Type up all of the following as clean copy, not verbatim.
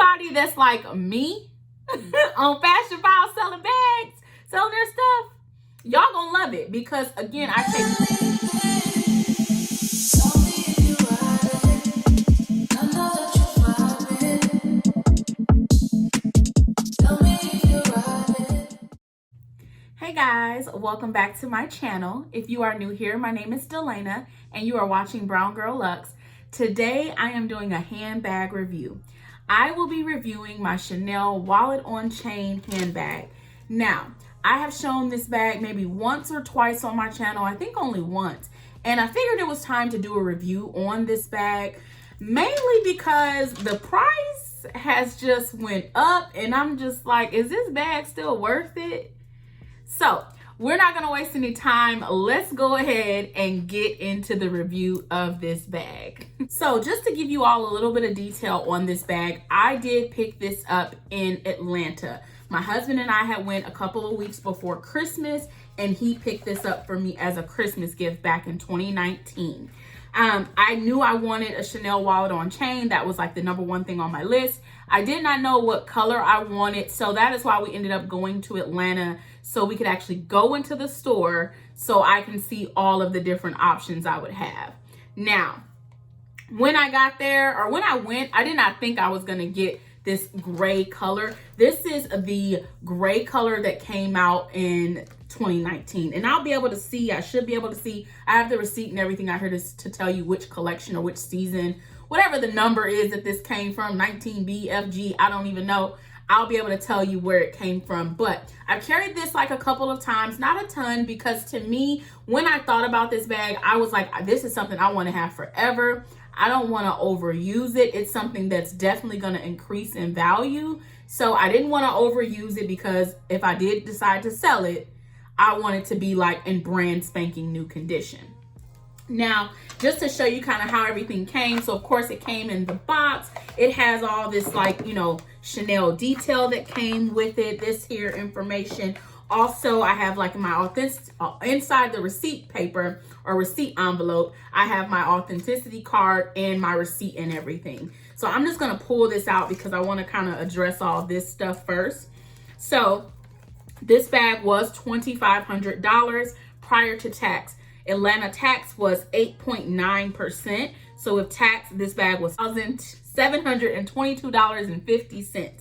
anybody that's like me on Fashion File selling bags, selling their stuff, y'all gonna love it because again, I take Hey guys, welcome back to my channel. If you are new here, my name is Delana and you are watching Brwngirlluxe. Today I am doing a handbag review. I will be reviewing my Chanel wallet on chain handbag. Now, I have shown this bag maybe once or twice on my channel, I think only once. And I figured it was time to do a review on this bag, mainly because the price has just went up and I'm just like, is this bag still worth it? So we're not gonna waste any time. Let's go ahead and get into the review of this bag. So just to give you all a little bit of detail on this bag, I did pick this up in Atlanta. My husband and I had went a couple of weeks before Christmas and he picked this up for me as a Christmas gift back in 2019. I knew I wanted a Chanel wallet on chain. That was like the #1 thing on my list. I did not know what color I wanted, so that is why we ended up going to Atlanta so we could actually go into the store so I can see all of the different options I would have. Now, when I got there, or when I went, I did not think I was gonna get this gray color. This is the gray color that came out in 2019. And I'll be able to see, I should be able to see, I have the receipt and everything out here to tell you which collection or which season, whatever the number is that this came from, 19B, FG, I don't even know. I'll be able to tell you where it came from. But I've carried this like a couple of times, not a ton, because to me, when I thought about this bag, I was like, this is something I want to have forever. I don't want to overuse it. It's something that's definitely going to increase in value. So I didn't want to overuse it because if I did decide to sell it, I want it to be like in brand spanking new condition. Now, just to show you kind of how everything came. So of course it came in the box. It has all this like, you know, Chanel detail that came with it. This here information. Also, I have like my inside the receipt paper or receipt envelope, I have my authenticity card and my receipt and everything. So I'm just gonna pull this out because I wanna kind of address all this stuff first. So this bag was $2,500 prior to tax. Atlanta tax was 8.9%. So with tax, this bag was $1,722.50.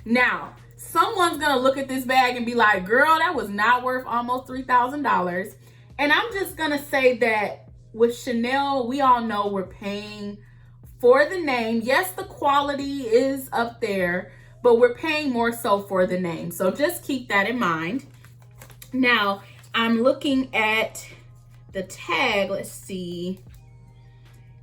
Now, someone's gonna look at this bag and be like, girl, that was not worth almost $3,000. And I'm just gonna say that with Chanel, we all know we're paying for the name. Yes, the quality is up there, but we're paying more so for the name. So just keep that in mind. Now, I'm looking at the tag, let's see.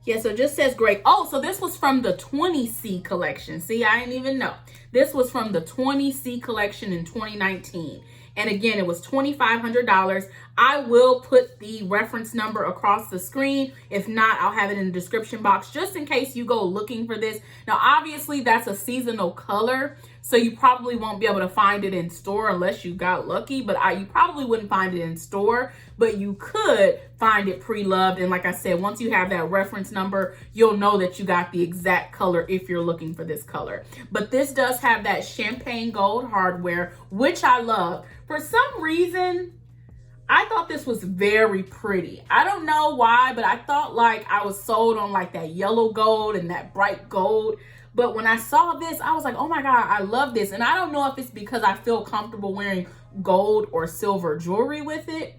Yeah, so it just says great. Oh, so this was from the 20C collection. See, I didn't even know. This was from the 20C collection in 2019. And again, it was $2,500. I will put the reference number across the screen. If not, I'll have it in the description box just in case you go looking for this. Now, obviously, that's a seasonal color, so you probably won't be able to find it in store unless you got lucky, but you probably wouldn't find it in store, but you could find it pre-loved. And like I said, once you have that reference number, you'll know that you got the exact color if you're looking for this color. But this does have that champagne gold hardware, which I love. For some reason, I thought this was very pretty. I don't know why, but I thought like I was sold on like that yellow gold and that bright gold. But when I saw this, I was like, oh my God, I love this. And I don't know if it's because I feel comfortable wearing gold or silver jewelry with it.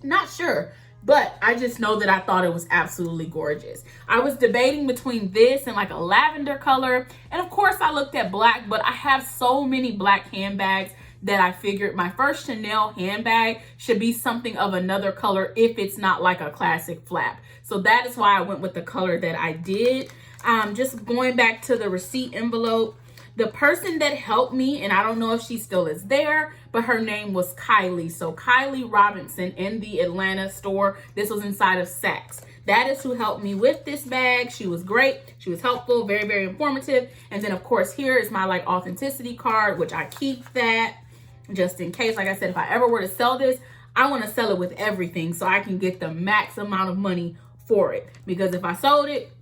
Not sure, but I just know that I thought it was absolutely gorgeous. I was debating between this and like a lavender color. And of course I looked at black, but I have so many black handbags that I figured my first Chanel handbag should be something of another color if it's not like a classic flap. So that is why I went with the color that I did. Just going back to the receipt envelope, the person that helped me, and I don't know if she still is there, but her name was Kylie. So Kylie Robinson in the Atlanta store. This was inside of Saks. That is who helped me with this bag. She was great. She was helpful, very, very informative. And then of course, here is my like authenticity card, which I keep that just in case. Like I said, if I ever were to sell this, I want to sell it with everything so I can get the max amount of money for it. Because if I sold it,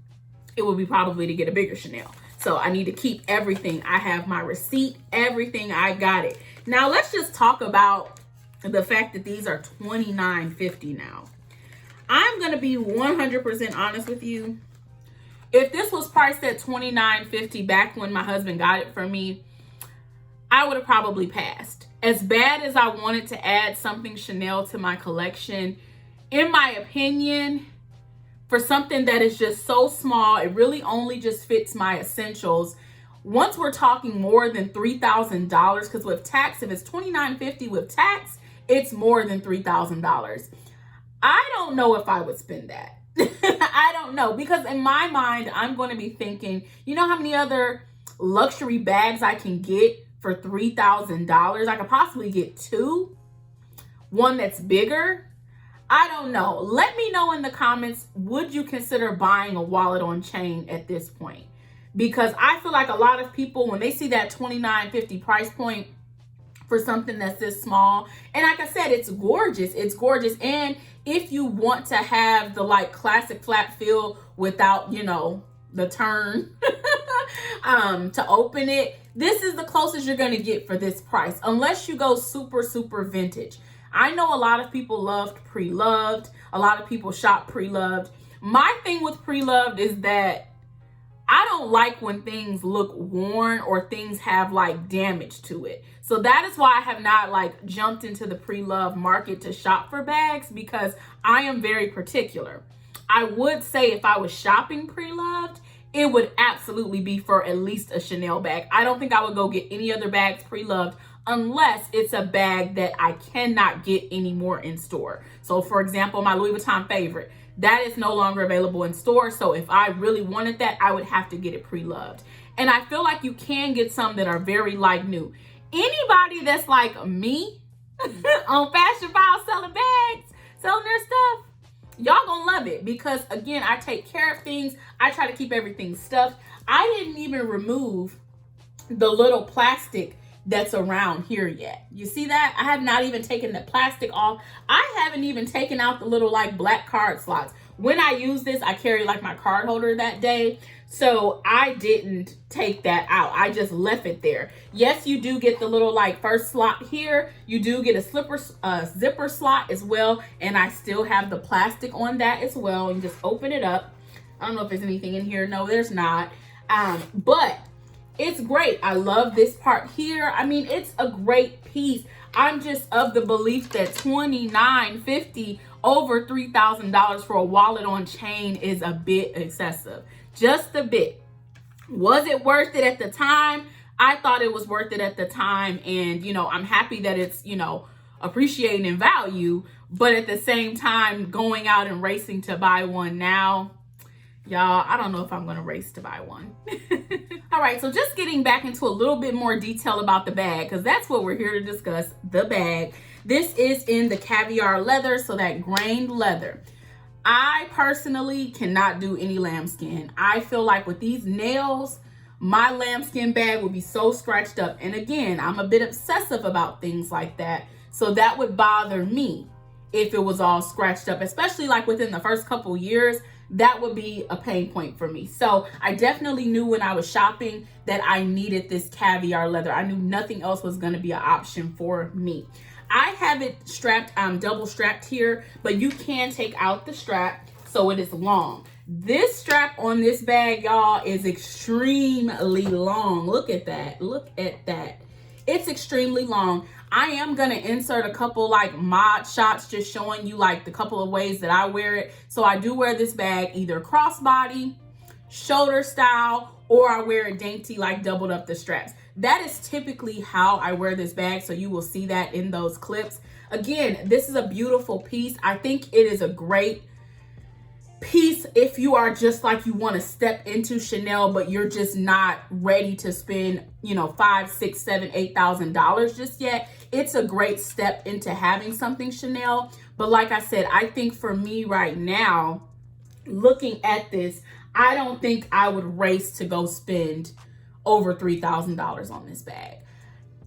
it would be probably to get a bigger Chanel. So I need to keep everything. I have my receipt, everything, I got it. Now let's just talk about the fact that these are $29.50 now. I'm gonna be 100% honest with you. If this was priced at $29.50 back when my husband got it for me, I would have probably passed. As bad as I wanted to add something Chanel to my collection, in my opinion, for something that is just so small, it really only just fits my essentials. Once we're talking more than $3,000, because with tax, if it's $29.50 with tax, it's more than $3,000. I don't know if I would spend that. I don't know, because in my mind, I'm going to be thinking, you know how many other luxury bags I can get for $3,000? I could possibly get two, one that's bigger. I don't know. Let me know in the comments, would you consider buying a wallet on chain at this point? Because I feel like a lot of people, when they see that $29.50 price point for something that's this small, and like I said, it's gorgeous. It's gorgeous. And if you want to have the like classic flat feel without, you know, the turn to open it, this is the closest you're going to get for this price, unless you go super, super vintage. I know a lot of people loved pre-loved. A lot of people shop pre-loved. My thing with pre-loved is that I don't like when things look worn or things have like damage to it. So that is why I have not like jumped into the pre-loved market to shop for bags, because I am very particular. I would say if I was shopping pre-loved, it would absolutely be for at least a Chanel bag. I don't think I would go get any other bags pre-loved unless it's a bag that I cannot get anymore in store. So for example, my Louis Vuitton favorite, that is no longer available in store. So if I really wanted that, I would have to get it pre-loved. And I feel like you can get some that are very like new. Anybody that's like me on Fashion File selling bags, selling their stuff, y'all gonna love it, because again, I take care of things. I try to keep everything stuffed. I didn't even remove the little plastic that's around here yet. You see that? I have not even taken the plastic off. I haven't even taken out the little like black card slots. When I use this, I carry like my card holder that day. So I didn't take that out. I just left it there. Yes, you do get the little like first slot here. You do get a zipper slot as well. And I still have the plastic on that as well. You just open it up. I don't know if there's anything in here. No, there's not. But it's great. I love this part here. I mean, it's a great piece. I'm just of the belief that $29.50 over $3,000 for a wallet on chain is a bit excessive. Just a bit. Was it worth it at the time? I thought it was worth it at the time. And, you know, I'm happy that it's, you know, appreciating in value. But at the same time, going out and racing to buy one now, y'all, I don't know if I'm going to race to buy one. All right, so just getting back into a little bit more detail about the bag, because that's what we're here to discuss, the bag. This is in the caviar leather, so that grained leather. I personally cannot do any lambskin. I feel like with these nails, my lambskin bag would be so scratched up. And again, I'm a bit obsessive about things like that. So that would bother me if it was all scratched up, especially like within the first couple years. That would be a pain point for me. So I definitely knew when I was shopping that I needed this caviar leather. I knew nothing else was going to be an option for me. I have it strapped, double strapped here, but you can take out the strap so it is long. This strap on this bag, y'all, is extremely long. Look at that. Look at that. It's extremely long. I am going to insert a couple like mod shots just showing you like the couple of ways that I wear it. So I do wear this bag either crossbody, shoulder style, or I wear it dainty like doubled up the straps. That is typically how I wear this bag. So you will see that in those clips. Again, this is a beautiful piece. I think it is a great piece if you are just like you want to step into Chanel, but you're just not ready to spend, you know, $5,000, $6,000, $7,000, $8,000 just yet. It's a great step into having something Chanel. But like I said, I think for me right now, looking at this, I don't think I would race to go spend over $3,000 on this bag.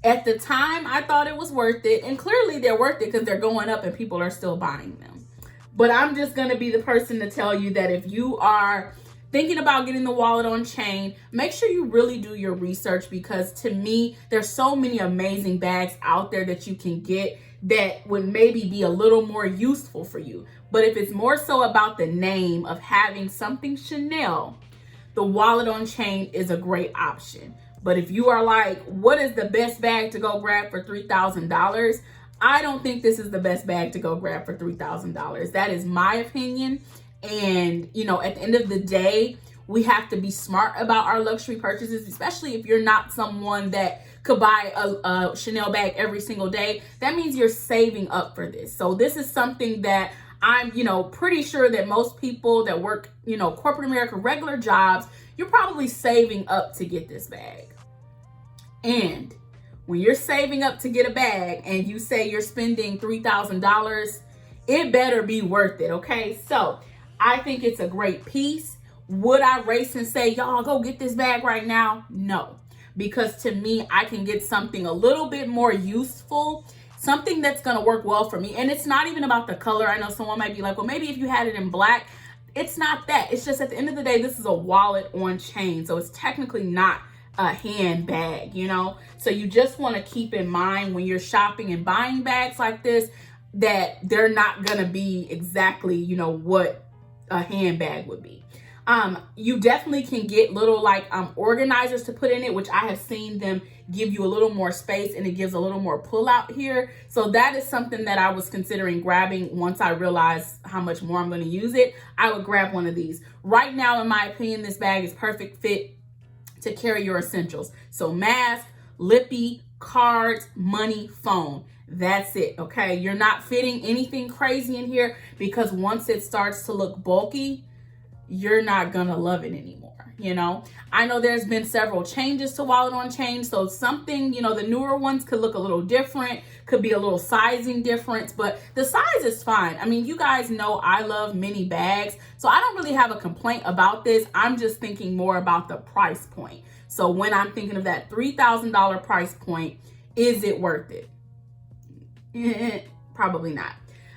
At the time, I thought it was worth it. And clearly they're worth it because they're going up and people are still buying them. But I'm just going to be the person to tell you that if you are thinking about getting the wallet on chain, make sure you really do your research, because to me, there's so many amazing bags out there that you can get that would maybe be a little more useful for you. But if it's more so about the name of having something Chanel, the wallet on chain is a great option. But if you are like, what is the best bag to go grab for $3,000? I don't think this is the best bag to go grab for $3,000. That is my opinion. And, you know, at the end of the day, we have to be smart about our luxury purchases, especially if you're not someone that could buy a Chanel bag every single day. That means you're saving up for this. So this is something that I'm, you know, pretty sure that most people that work, you know, corporate America, regular jobs, you're probably saving up to get this bag. And when you're saving up to get a bag and you say you're spending $3,000, it better be worth it, okay? So I think it's a great piece. Would I race and say, y'all go get this bag right now? No, because to me, I can get something a little bit more useful, something that's gonna work well for me. And it's not even about the color. I know someone might be like, well, maybe if you had it in black. It's not that. It's just at the end of the day, this is a wallet on chain. So it's technically not a handbag, you know? So you just wanna keep in mind when you're shopping and buying bags like this, that they're not gonna be exactly, you know, what a handbag would be. You definitely can get little like organizers to put in it, which I have seen them give you a little more space and it gives a little more pull out here. So that is something that I was considering grabbing once I realized how much more I'm going to use it. I would grab one of these. Right now, in my opinion, this bag is perfect fit to carry your essentials. So mask, lippy, cards, money, phone. That's it, okay? You're not fitting anything crazy in here, because once it starts to look bulky, you're not gonna love it anymore, you know? I know there's been several changes to wallet on chain, so something, you know, the newer ones could look a little different, could be a little sizing difference, but the size is fine. I mean, you guys know I love mini bags, so I don't really have a complaint about this. I'm just thinking more about the price point. So when I'm thinking of that $3,000 price point, is it worth it? Probably not.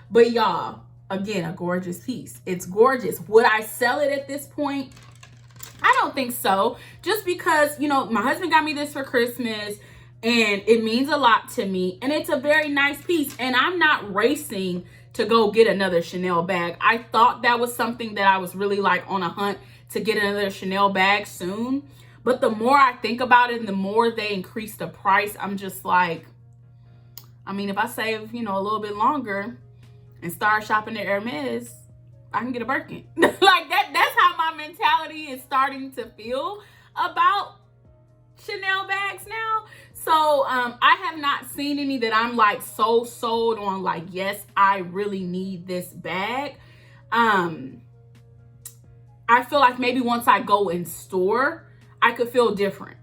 But y'all, again, a gorgeous piece. It's gorgeous. Would I sell it at this point? I don't think so. Just because, you know, my husband got me this for Christmas and it means a lot to me. And it's a very nice piece. And I'm not racing to go get another Chanel bag. I thought that was something that I was really like on a hunt to get another Chanel bag soon. But the more I think about it and the more they increase the price, I'm just like, I mean, if I save, you know, a little bit longer and start shopping at Hermes, I can get a Birkin. Like that's how my mentality is starting to feel about Chanel bags now. So I have not seen any that I'm like so sold on, like, yes, I really need this bag. I feel like maybe once I go in store, I could feel different.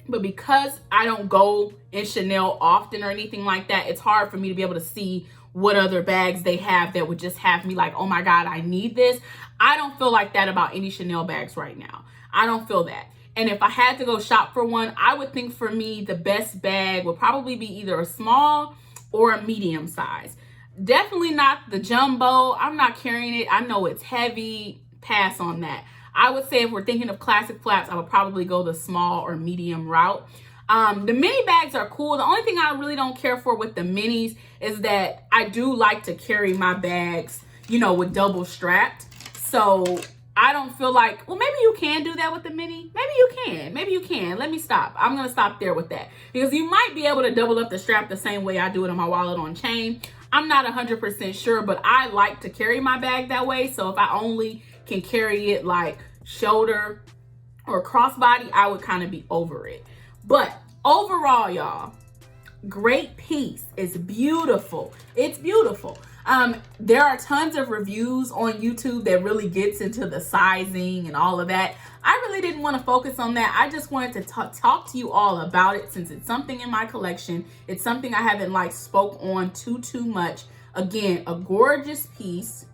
But because I don't go in Chanel often or anything like that, it's hard for me to be able to see what other bags they have that would just have me like, oh my God, I need this. I don't feel like that about any Chanel bags right now. I don't feel that. And if I had to go shop for one, I would think for me, the best bag would probably be either a small or a medium size. Definitely not the jumbo. I'm not carrying it. I know it's heavy. Pass on that. I would say if we're thinking of classic flaps, I would probably go the small or medium route. The mini bags are cool. The only thing I really don't care for with the minis is that I do like to carry my bags, you know, with double strapped. So I don't feel like, well, maybe you can do that with the mini. Maybe you can. Maybe you can. Let me stop. I'm going to stop there with that. Because you might be able to double up the strap the same way I do it on my wallet on chain. I'm not 100% sure, but I like to carry my bag that way. So if I only can carry it like shoulder or crossbody, I would kind of be over it. But overall, y'all, great piece. It's beautiful. It's beautiful. There are tons of reviews on YouTube that really gets into the sizing and all of that. I really didn't want to focus on that. I just wanted to talk to you all about it since it's something in my collection. It's something I haven't like spoke on too much. Again, a gorgeous piece.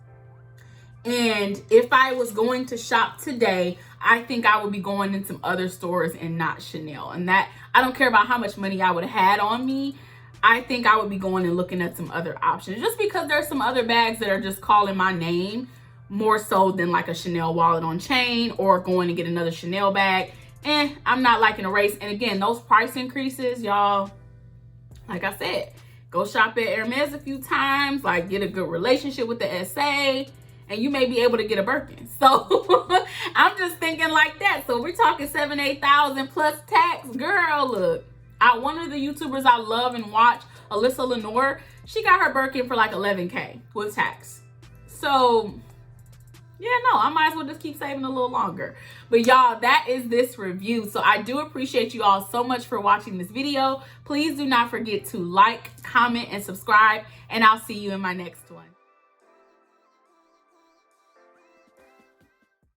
And if I was going to shop today, I think I would be going in some other stores and not Chanel. And that, I don't care about how much money I would have had on me. I think I would be going and looking at some other options just because there's some other bags that are just calling my name, more so than like a Chanel wallet on chain or going to get another Chanel bag. I'm not liking a race. And again, those price increases, y'all, like I said, go shop at Hermes a few times, like get a good relationship with the SA, and you may be able to get a Birkin. So I'm just thinking like that. So we're talking 7,000-8,000 plus tax. Girl, look, one of the YouTubers I love and watch, Alyssa Lenore, she got her Birkin for like 11K with tax. So yeah, no, I might as well just keep saving a little longer. But y'all, that is this review. So I do appreciate you all so much for watching this video. Please do not forget to like, comment, and subscribe, and I'll see you in my next one.